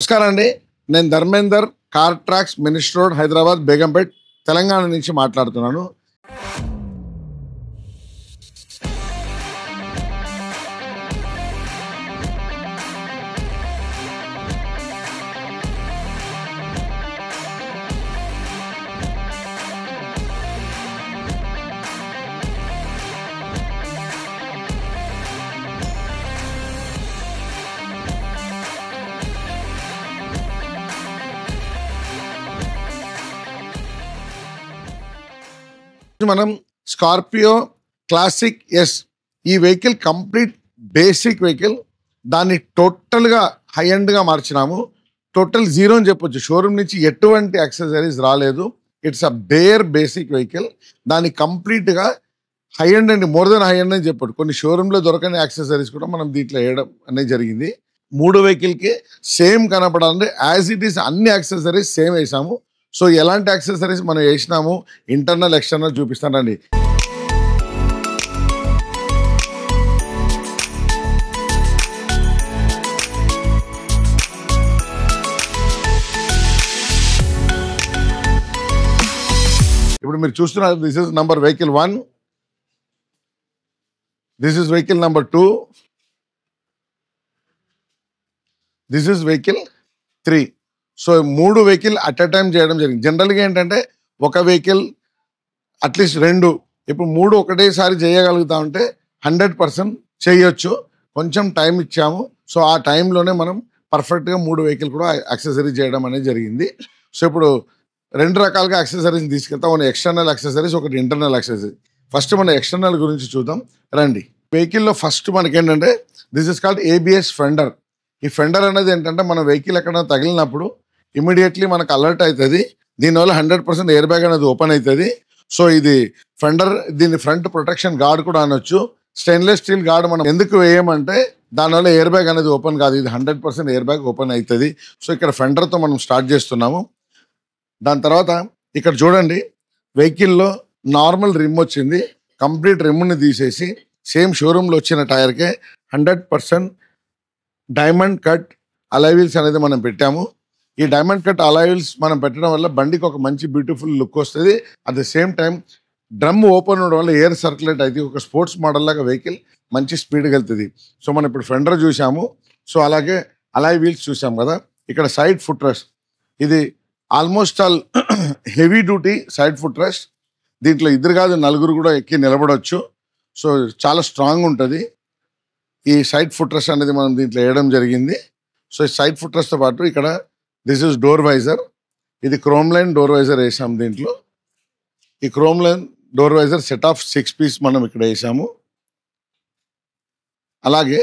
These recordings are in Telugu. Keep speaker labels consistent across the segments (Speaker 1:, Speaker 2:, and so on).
Speaker 1: నమస్కారం అండి. నేను Dharmender, car tracks, minister road, Hyderabad, Begumpet, Telangana నుంచి మాట్లాడుతున్నాను. మనం Scorpio classic S E vehicle complete basic vehicle, దాన్ని టోటల్గా హై ఎండ్గా మార్చినాము. టోటల్ జీరో అని చెప్పొచ్చు. షోరూమ్ నుంచి ఎటువంటి యాక్సెసరీస్ రాలేదు. It's a bare basic vehicle. దాన్ని కంప్లీట్గా హై ఎండ్ అండి, మోర్ దెన్ హై ఎండ్ అని చెప్పాడు. కొన్ని షోరూంలో దొరకని యాక్సెసరీస్ కూడా మనం దీంట్లో వేయడం అనేది జరిగింది. మూడు వెహికల్కి సేమ్ కనపడాలంటే యాజ్ ఇట్ ఈస్ అన్ని యాక్సెసరీస్ సేమ్ వేసాము. సో ఎలాంటి యాక్సెసరీస్ మనం వేసినాము, ఇంటర్నల్ ఎక్స్టర్నల్ చూపిస్తానండి. ఇప్పుడు మీరు చూస్తున్నారు, this is number vehicle 1, this is vehicle number 2, this is vehicle 3. So మూడు వెహికల్ అట్ ఎ టైం చేయడం జరిగింది. జనరల్గా ఏంటంటే ఒక వెహికల్ అట్లీస్ట్ రెండు, ఇప్పుడు మూడు ఒకటేసారి చేయగలుగుతా ఉంటే 100% చేయొచ్చు. కొంచెం టైం ఇచ్చాము. సో ఆ టైంలోనే మనం పర్ఫెక్ట్గా మూడు వెహికల్ కూడా యాక్సెసరీస్ చేయడం అనేది జరిగింది. సో ఇప్పుడు రెండు రకాలుగా యాక్సెసరీస్ తీసుకెళ్తాం. ఒకటి ఎక్స్టర్నల్ యాక్సెసరీస్, ఒకటి ఇంటర్నల్ యాక్సెసరీస్. ఫస్ట్ మన ఎక్స్టర్నల్ గురించి చూద్దాం రండి. వెహికల్లో ఫస్ట్ మనకేంటంటే this is called ABS fender. ఈ ఫెండర్ అనేది ఏంటంటే మన వెహికల్ ఎక్కడ తగిలినప్పుడు ఇమీడియట్లీ మనకు అలర్ట్ అవుతుంది. దీనివల్ల 100% ఎయిర్ బ్యాగ్ అనేది ఓపెన్ అవుతుంది. సో ఇది ఫెండర్, దీని ఫ్రంట్ ప్రొటెక్షన్ గార్డ్ కూడా అనొచ్చు. స్టెయిన్లెస్ స్టీల్ గార్డ్ మనం ఎందుకు వేయమంటే దానివల్ల ఎయిర్ బ్యాగ్ అనేది ఓపెన్ కాదు, ఇది 100% ఎయిర్ బ్యాగ్ ఓపెన్ అవుతుంది. సో ఇక్కడ ఫెండర్తో మనం స్టార్ట్ చేస్తున్నాము. దాని తర్వాత ఇక్కడ చూడండి, వెహికల్లో నార్మల్ రిమ్ వచ్చింది. కంప్లీట్ రిమ్ని తీసేసి సేమ్ షోరూంలో వచ్చిన టైర్కే 100% డైమండ్ కట్ అలాయ్ వీల్స్ అనేది మనం పెట్టాము. ఈ డైమండ్ కట్ అలాయ్ వీల్స్ మనం పెట్టడం వల్ల బండికి ఒక మంచి బ్యూటిఫుల్ లుక్ వస్తుంది. At the same time drum open అవడం వల్ల ఎయిర్ సర్క్యులేట్ అయితే ఒక స్పోర్ట్స్ మోడల్ లాగా వెహికల్ మంచి స్పీడ్గా వెళ్తుంది. సో మనం ఇప్పుడు ఫెండర్ చూసాము. సో అలాగే అలాయ్ వీల్స్ చూసాము కదా. ఇక్కడ సైడ్ ఫుట్ రెస్ట్, ఇది almost all heavy duty side foot rest. దీంట్లో ఇద్దరు కాదు నలుగురు కూడా ఎక్కి నిలబడవచ్చు. సో చాలా స్ట్రాంగ్ ఉంటుంది. ఈ సైడ్ ఫుట్ రెస్ట్ అనేది మనం దీంట్లో వేయడం జరిగింది. సో ఈ సైడ్ ఫుట్ రెస్ట్తో పాటు ఇక్కడ దిస్ ఇస్ డోర్ వైజర్. ఇది క్రోమ్ లైన్ డోర్ వైజర్ వేసాము దీంట్లో. ఈ chrome line door visor set of 6 piece మనం ఇక్కడ వేసాము. అలాగే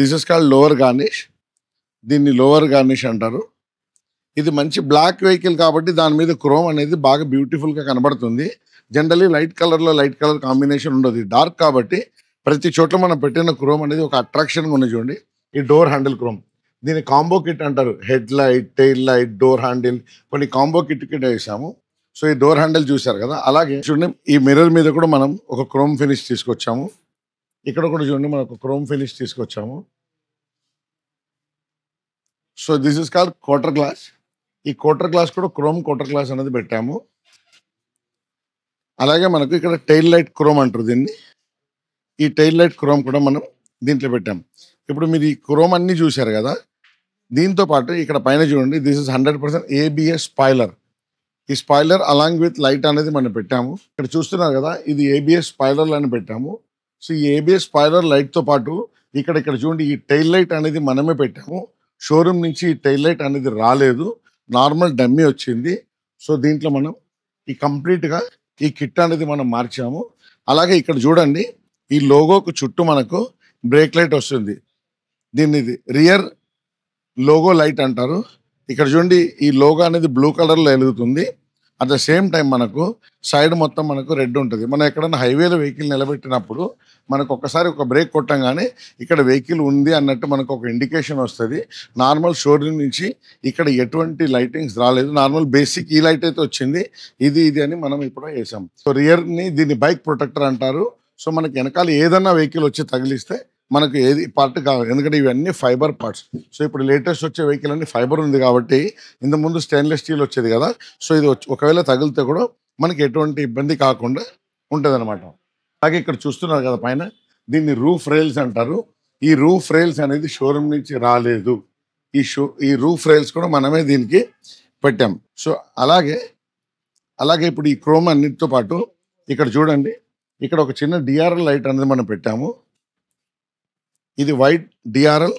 Speaker 1: this is called lower garnish. దీన్ని లోవర్ గార్నిష్ అంటారు. ఇది మంచి బ్లాక్ వెహికల్ కాబట్టి దాని మీద క్రోమ్ అనేది బాగా బ్యూటిఫుల్గా కనబడుతుంది. జనరలీ లైట్ కలర్లో లైట్ కలర్ కాంబినేషన్ ఉండదు. డార్క్ కాబట్టి ప్రతి చోట్ల మనం పెట్టిన క్రోమ్ అనేది ఒక అట్రాక్షన్గా ఉంది. చూడండి, ఈ డోర్ హ్యాండిల్ క్రోమ్, దీన్ని కాంబో కిట్ అంటారు. Head light, tail light, door handle కొన్ని కాంబో కిట్ వేసాము. సో ఈ డోర్ హ్యాండిల్ చూసారు కదా. అలాగే చూడండి, ఈ మిర్రర్ మీద కూడా మనం ఒక క్రోమ్ ఫినిష్ తీసుకొచ్చాము. ఇక్కడ కూడా చూడండి మనం ఒక క్రోమ్ ఫినిష్ తీసుకొచ్చాము. So this is called quarter glass. ఈ క్వార్టర్ గ్లాస్ కూడా క్రోమ్ క్వార్టర్ గ్లాస్ అనేది పెట్టాము. అలాగే మనకు ఇక్కడ టెయిల్ లైట్ క్రోమ్ అంటారు దీన్ని. ఈ టెయిల్ లైట్ క్రోమ్ కూడా మనం దీంట్లో పెట్టాము. ఇప్పుడు మీరు ఈ క్రోమ్ అన్నీ చూశారు కదా. దీంతో పాటు ఇక్కడ పైన చూడండి, దిస్ ఇస్ 100% ఏబిఎస్ స్పాయిలర్. ఈ స్పాయిలర్ అలాంగ్ విత్ లైట్ అనేది మనం పెట్టాము. ఇక్కడ చూస్తున్నారు కదా, ఇది ఏబిఎస్ స్పాయిలర్ అని పెట్టాము. సో ఈ ఏబిఎస్ స్పాయిలర్ లైట్తో పాటు ఇక్కడ చూడండి, ఈ టెయిల్ లైట్ అనేది మనమే పెట్టాము. షోరూమ్ నుంచి ఈ టెయిల్ లైట్ అనేది రాలేదు, నార్మల్ డమ్మీ వచ్చింది. సో దీంట్లో మనం ఈ కంప్లీట్గా ఈ కిట్ అనేది మనం మార్చాము. అలాగే ఇక్కడ చూడండి, ఈ లోగోకు చుట్టూ మనకు బ్రేక్ లైట్ వస్తుంది. దీన్ని రియర్ లోగో లైట్ అంటారు. ఇక్కడ చూడండి, ఈ లోగో అనేది బ్లూ కలర్లో వెలుగుతుంది. అట్ ద సేమ్ టైం మనకు సైడ్ మొత్తం మనకు రెడ్ ఉంటుంది. మనం ఎక్కడైనా హైవేలో వెహికల్ నిలబెట్టినప్పుడు మనకు ఒక్కసారి ఒక బ్రేక్ కొట్టంగానే ఇక్కడ వెహికల్ ఉంది అన్నట్టు మనకు ఒక ఇండికేషన్ వస్తుంది. నార్మల్ షోరూమ్ నుంచి ఇక్కడ ఎటువంటి లైటింగ్స్ రాలేదు, నార్మల్ బేసిక్ ఈ లైట్ అయితే వచ్చింది. ఇది అని మనం ఇప్పుడు వేసాం. సో రియర్ని దీన్ని బైక్ ప్రొటెక్టర్ అంటారు. సో మనకి వెనకాల ఏదన్నా వెహికల్ వచ్చి తగిలిస్తే మనకు ఏది పార్ట్ కావాలి, ఎందుకంటే ఇవన్నీ ఫైబర్ పార్ట్స్. సో ఇప్పుడు లేటెస్ట్ వచ్చే వెహికల్ అన్ని ఫైబర్ ఉంది కాబట్టి, ఇంత ముందు స్టెయిన్లెస్ స్టీల్ వచ్చేది కదా. సో ఇది ఒకవేళ తగిలితే కూడా మనకి ఎటువంటి ఇబ్బంది కాకుండా ఉంటుంది అనమాట. అలాగే ఇక్కడ చూస్తున్నారు కదా పైన, దీన్ని రూఫ్ రైల్స్ అంటారు. ఈ రూఫ్ రైల్స్ అనేది షోరూమ్ నుంచి రాలేదు. ఈ రూఫ్ రైల్స్ కూడా మనమే దీనికి పెట్టాం. సో అలాగే ఇప్పుడు ఈ క్రోమ్ అన్నిటితో పాటు ఇక్కడ చూడండి, ఇక్కడ ఒక చిన్న డిఆర్ఎల్ లైట్ అనేది మనం పెట్టాము. ఇది వైట్ డిఆర్ఎల్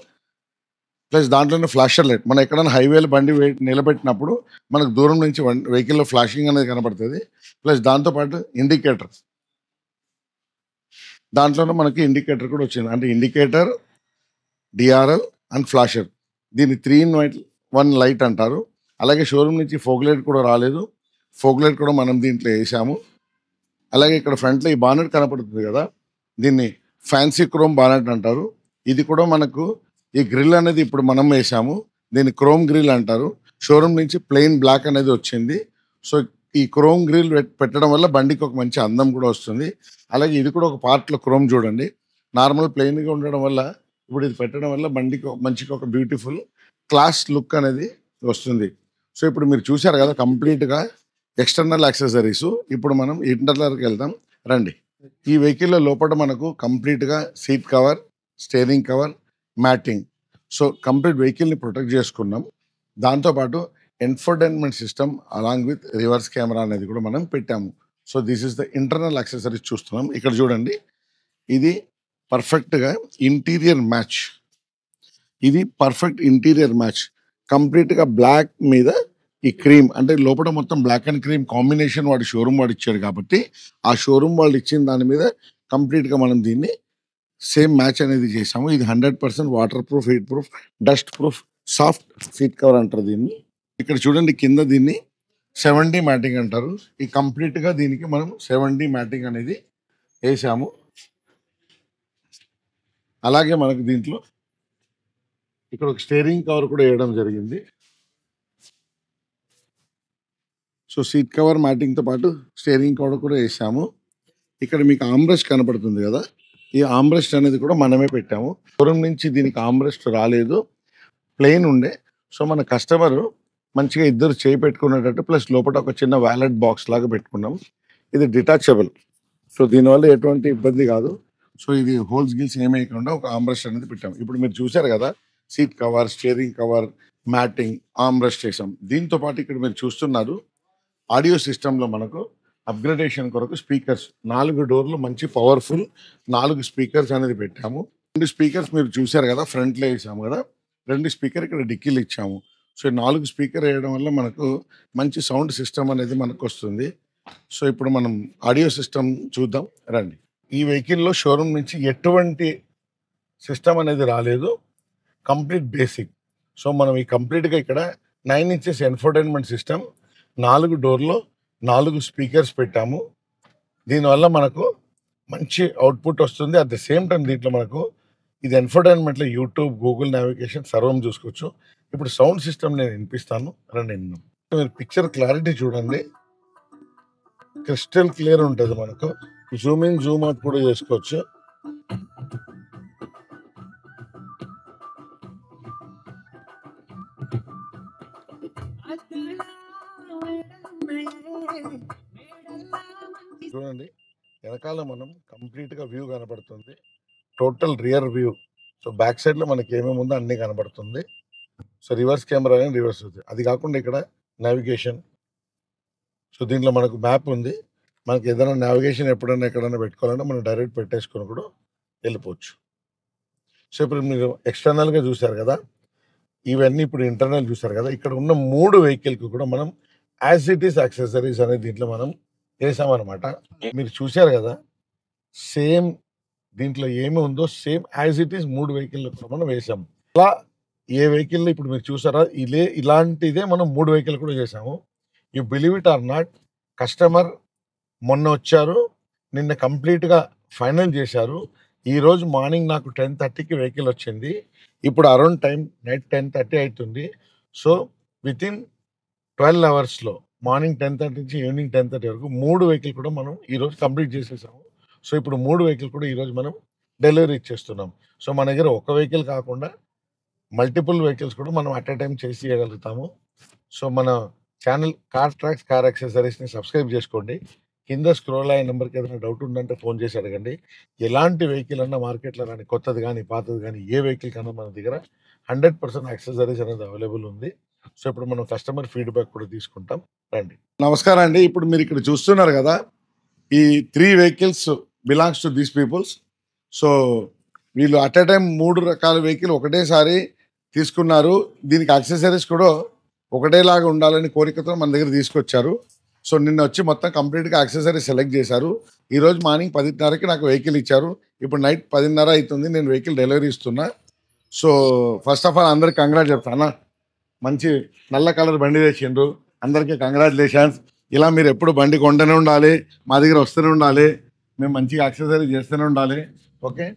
Speaker 1: ప్లస్ దాంట్లోనే ఫ్లాషర్ లైట్. మనం ఎక్కడైనా హైవేలో బండి నిలబెట్టినప్పుడు మనకు దూరం నుంచి వెహికల్లో ఫ్లాషింగ్ అనేది కనబడుతుంది. ప్లస్ దాంతోపాటు ఇండికేటర్, దాంట్లోనే మనకి ఇండికేటర్ కూడా వచ్చింది. అంటే ఇండికేటర్, డిఆర్ఎల్ అండ్ ఫ్లాషర్, దీన్ని 3-in-1 లైట్ అంటారు. అలాగే షోరూమ్ నుంచి ఫోగ్ లైట్ కూడా రాలేదు. ఫోగ్ లైట్ కూడా మనం దీంట్లో వేసాము. అలాగే ఇక్కడ ఫ్రంట్లో ఈ బానెట్ కనపడుతుంది కదా, దీన్ని ఫ్యాన్సీ క్రోమ్ బానెట్ అంటారు. ఇది కూడా మనకు ఈ గ్రిల్ అనేది ఇప్పుడు మనం వేసాము, దీన్ని క్రోమ్ గ్రిల్ అంటారు. షోరూమ్ నుంచి ప్లెయిన్ బ్లాక్ అనేది వచ్చింది. సో ఈ క్రోమ్ గ్రిల్ పెట్టడం వల్ల బండికి ఒక మంచి అందం కూడా వస్తుంది. అలాగే ఇది కూడా ఒక పార్ట్లో క్రోమ్ చూడండి, నార్మల్ ప్లెయిన్గా ఉండడం వల్ల ఇప్పుడు ఇది పెట్టడం వల్ల బండికి మంచిగా ఒక బ్యూటిఫుల్ క్లాస్ లుక్ అనేది వస్తుంది. సో ఇప్పుడు మీరు చూశారు కదా కంప్లీట్గా ఎక్స్టర్నల్ యాక్సెసరీస్. ఇప్పుడు మనం ఇంటర్నల్కి వెళ్దాం రండి. ఈ వెహికల్లో లోపల మనకు కంప్లీట్గా seat cover, steering cover, matting, so complete వెహికల్ని ప్రొటెక్ట్ చేసుకున్నాం. దాంతోపాటు infotainment system along with reverse camera అనేది కూడా మనం పెట్టాము. So this is the internal accessories చూస్తున్నాం. ఇక్కడ చూడండి, ఇది పర్ఫెక్ట్గా ఇంటీరియర్ మ్యాచ్. ఇది పర్ఫెక్ట్ ఇంటీరియర్ మ్యాచ్, కంప్లీట్గా బ్లాక్ మీద ఈ క్రీమ్, అంటే లోపల మొత్తం బ్లాక్ అండ్ క్రీమ్ కాంబినేషన్ వాడి షోరూమ్ వాడు ఇచ్చాడు కాబట్టి ఆ షోరూమ్ వాళ్ళు ఇచ్చిన దాని మీద కంప్లీట్గా మనం దీన్ని సేమ్ మ్యాచ్ అనేది చేసాము. ఇది 100% water proof, heat proof, dust proof, soft seat cover అంటారు దీన్ని. ఇక్కడ చూడండి కింద దీన్ని 7D మ్యాటింగ్ అంటారు. ఈ కంప్లీట్గా దీనికి మనం 7D మ్యాటింగ్ అనేది వేసాము. అలాగే మనకు దీంట్లో ఇక్కడ ఒక స్టీరింగ్ కవర్ కూడా వేయడం జరిగింది. సో సీట్ కవర్ మ్యాటింగ్తో పాటు స్టీరింగ్ కవర్ కూడా వేసాము. ఇక్కడ మీకు ఆమ్రెస్ట్ కనపడుతుంది కదా, ఈ ఆమ్రెస్ట్ అనేది కూడా మనమే పెట్టాము. షోరూమ్ నుంచి దీనికి ఆమ్రెస్ట్ రాలేదు, ప్లెయిన్ ఉండే. సో మన కస్టమర్ మంచిగా ఇద్దరు చేయి పెట్టుకునేటట్టు, ప్లస్ లోపల ఒక చిన్న వ్యాలెట్ బాక్స్ లాగా పెట్టుకున్నాం. ఇది డిటాచబుల్, సో దీనివల్ల ఎటువంటి ఇబ్బంది కాదు. సో ఇది హోల్స్ గిల్స్ ఏమేయకుండా ఒక ఆమ్రెస్ట్ అనేది పెట్టాం. ఇప్పుడు మీరు చూశారు కదా, seat cover, steering cover, matting, armrest చేసాం. దీంతో పాటు ఇక్కడ మీరు చూస్తున్నారు ఆడియో సిస్టంలో మనకు అప్గ్రేడేషన్ కొరకు స్పీకర్స్, 4 డోర్లు మంచి పవర్ఫుల్ 4 స్పీకర్స్ అనేది పెట్టాము. 2 స్పీకర్స్ మీరు చూశారు కదా, ఫ్రంట్లో వేసాము కదా, 2 స్పీకర్ ఇక్కడ డిక్కీలు ఇచ్చాము. సో 4 స్పీకర్ వేయడం వల్ల మనకు మంచి సౌండ్ సిస్టమ్ అనేది మనకు వస్తుంది. సో ఇప్పుడు మనం ఆడియో సిస్టమ్ చూద్దాం రండి. ఈ వెహికల్లో షోరూమ్ నుంచి ఎటువంటి సిస్టమ్ అనేది రాలేదు, కంప్లీట్ బేసిక్. సో మనం ఈ కంప్లీట్గా ఇక్కడ 9 inches ఇన్ఫోటైన్మెంట్ సిస్టమ్, 4 డోర్లో 4 స్పీకర్స్ పెట్టాము. దీనివల్ల మనకు మంచి అవుట్పుట్ వస్తుంది. అట్ ద సేమ్ టైం దీంట్లో మనకు ఇది ఇన్ఫోటైన్మెంట్లో యూట్యూబ్, గూగుల్ నావిగేషన్ సర్వం చూసుకోవచ్చు. ఇప్పుడు సౌండ్ సిస్టమ్ నేను వినిపిస్తాను రండి. మీరు పిక్చర్ క్లారిటీ చూడండి, క్రిస్టల్ క్లియర్ ఉంటుంది. మనకు జూమ్ ఇన్, జూమ్ అవుట్ కూడా చేసుకోవచ్చు. చూడండి వెనకాల మనం కంప్లీట్గా వ్యూ కనబడుతుంది, total rear view. So back సైడ్లో మనకి ఏమేమి ఉందో అన్నీ కనబడుతుంది. సో రివర్స్ కెమెరా రివర్స్ అవుతుంది. అది కాకుండా ఇక్కడ నావిగేషన్, సో దీంట్లో మనకు మ్యాప్ ఉంది. మనకి ఏదైనా నావిగేషన్ ఎప్పుడైనా ఎక్కడైనా పెట్టుకోవాలంటే మనం డైరెక్ట్ పెట్టేసుకొని కూడా వెళ్ళిపోవచ్చు. సో ఇప్పుడు మీరు ఎక్స్టర్నల్గా చూసారు కదా, ఇవన్నీ ఇప్పుడు ఇంటర్నల్ చూసారు కదా. ఇక్కడ ఉన్న 3 వెహికల్కి కూడా మనం యాజ్ ఇట్ ఈస్ యాక్సెసరీస్ అనేది దీంట్లో మనం వేసామన్నమాట. మీరు చూశారు కదా, సేమ్ దీంట్లో ఏమి ఉందో same as it is 3 vehicle మనం వేసాము. అలా ఏ వెహికల్ ఇప్పుడు మీరు చూసారా, ఇలాంటిదే మనం 3 వెహికల్ కూడా చేసాము. You believe it or not, customer మొన్న వచ్చారు, నిన్న కంప్లీట్గా ఫైనల్ చేశారు. ఈరోజు మార్నింగ్ నాకు 10:30కి వెహికల్ వచ్చింది. ఇప్పుడు అరౌండ్ టైం నైట్ 10:30 అవుతుంది. సో వితిన్ 12 అవర్స్లో మార్నింగ్ 10:30 నుంచి ఈవినింగ్ 10:30 వరకు 3 వెహికల్ కూడా మనం ఈరోజు కంప్లీట్ చేసేసాము. సో ఇప్పుడు 3 వెహికల్ కూడా ఈరోజు మనం డెలివరీ ఇచ్చేస్తున్నాం. సో మన దగ్గర ఒక వెహికల్ కాకుండా మల్టిపుల్ వెహికల్స్ కూడా మనం అట్ ఎ టైం చేసి ఇవ్వగలుగుతాము. సో మన ఛానల్ కార్ ట్రాక్స్ కార్ యాక్సెసరీస్ని సబ్స్క్రైబ్ చేసుకోండి. కింద స్క్రోల్ అయ్యే నెంబర్కి ఏదైనా డౌట్ ఉందంటే ఫోన్ చేసి అడగండి. ఎలాంటి వెహికల్ అన్నా మార్కెట్లో కానీ కొత్తది కానీ పాతది కానీ ఏ వెహికల్ కన్నా మన దగ్గర 100% యాక్సెసరీస్ అనేది అవైలబుల్ ఉంది. సో ఇప్పుడు మనం కస్టమర్ ఫీడ్బ్యాక్ కూడా తీసుకుంటాం. రండి. నమస్కారం అండి. ఇప్పుడు మీరు ఇక్కడ చూస్తున్నారు కదా, ఈ 3 vehicles belongs to these peoples. So వీళ్ళు అట్ ఎ టైం 3 రకాల వెహికల్ ఒకటేసారి తీసుకున్నారు. దీనికి యాక్సెసరీస్ కూడా ఒకటేలాగా ఉండాలని కోరికతో మన దగ్గర తీసుకొచ్చారు. సో నిన్న వచ్చి మొత్తం కంప్లీట్గా యాక్సెసరీస్ సెలెక్ట్ చేశారు. ఈరోజు మార్నింగ్ 10:30కి నాకు వెహికల్ ఇచ్చారు. ఇప్పుడు నైట్ 10:30 అవుతుంది. నేను వెహికల్ డెలివరీ ఇస్తున్నా. సో ఫస్ట్ ఆఫ్ ఆల్ అందరికి కంగ్రాట్ చెప్తాను. మంచి నల్ల కలర్ బండి తెచ్చిండ్రు. అందరికీ కంగ్రాచులేషన్స్. ఇలా మీరు ఎప్పుడు బండి కొంటూనే ఉండాలి, మా దగ్గర వస్తూనే ఉండాలి, మేము మంచిగా యాక్సెసరీ చేస్తూనే ఉండాలి. ఓకే.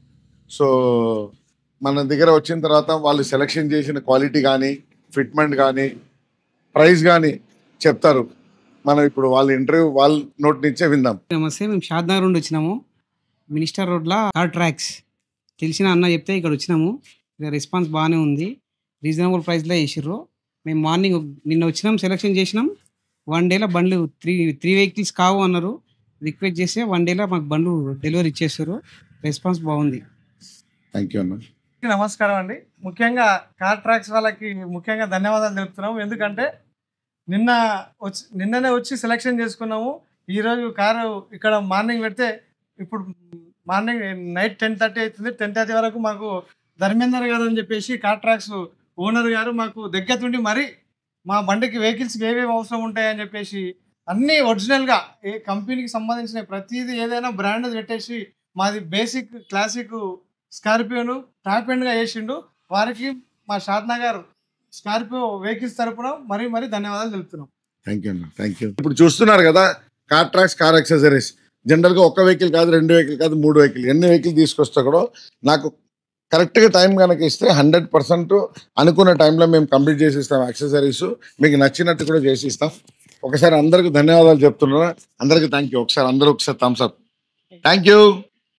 Speaker 1: సో మన దగ్గర వచ్చిన తర్వాత వాళ్ళు సెలెక్షన్ చేసిన క్వాలిటీ కానీ ఫిట్మెంట్ కానీ ప్రైస్ కానీ చెప్తారు. మనం ఇప్పుడు వాళ్ళ ఇంటర్వ్యూ వాళ్ళ నోటి నుంచే విందాం.
Speaker 2: నమస్తే, మేము షాద్నగర్ నుండి వచ్చినాము. మినిస్టర్ రోడ్లో కార్ ట్రాక్స్ తెలిసిన అన్న చెప్తే ఇక్కడ వచ్చినాము. ఇక్కడ రెస్పాన్స్ బాగానే ఉంది. రీజనబుల్ ప్రైస్లో వేసిర్రు. మేము మార్నింగ్ నిన్న వచ్చినాం, సెలెక్షన్ చేసినాం. 1 డేలో బండ్లు త్రీ వెహికల్స్ కావు అన్నారు. రిక్వెస్ట్ చేస్తే 1 డేలో మాకు బండ్లు డెలివరీ ఇచ్చేస్తారు. రెస్పాన్స్ బాగుంది.
Speaker 1: థ్యాంక్ యూ అన్న.
Speaker 3: నమస్కారం అండి. ముఖ్యంగా కార్ ట్రాక్స్ వాళ్ళకి ముఖ్యంగా ధన్యవాదాలు తెలుపుతున్నాము. ఎందుకంటే నిన్ననే వచ్చి సెలెక్షన్ చేసుకున్నాము. ఈరోజు కారు ఇక్కడ మార్నింగ్ పెడితే ఇప్పుడు మార్నింగ్ నైట్ 10:30 అవుతుంది. 10:30 వరకు మాకు ధర్మేందర్ గారు అని చెప్పేసి కార్ ట్రాక్స్ ఓనర్ గారు మాకు దగ్గరుండి మరి మా బండికి వెహికల్స్కి ఏమేమి అవసరం ఉంటాయని చెప్పేసి అన్నీ ఒరిజినల్గా ఏ కంపెనీకి సంబంధించిన ప్రతిదీ ఏదైనా బ్రాండ్ పెట్టేసి మాది బేసిక్ క్లాసిక్ స్కార్పియోను టాప్ ఎండ్గా వేసిండు. వారికి మా షాద్నగర్ స్కార్పియో వెహికల్స్ తరపున మరీ ధన్యవాదాలు తెలుపుతున్నాం.
Speaker 1: థ్యాంక్ యూ అన్న. Thank you. ఇప్పుడు చూస్తున్నారు కదా, కార్ ట్రాక్స్ కార్ యాక్సెసరీస్ జనరల్గా ఒక వెహికల్ కాదు, 2 వెహికల్ కాదు, 3 వెహికల్, ఎన్ని వెహికల్ తీసుకొస్తా కూడా నాకు కరెక్ట్గా టైం కనుక ఇస్తే 100% అనుకున్న టైంలో మేము కంప్లీట్ చేసి ఇస్తాం. యాక్సెసరీస్ మీకు నచ్చినట్టు కూడా చేసి ఇస్తాం. ఒకసారి అందరికి ధన్యవాదాలు చెప్తున్నా. అందరికీ థ్యాంక్ యూ. ఒకసారి అందరూ ఒకసారి థమ్స్ అప్. Thank you.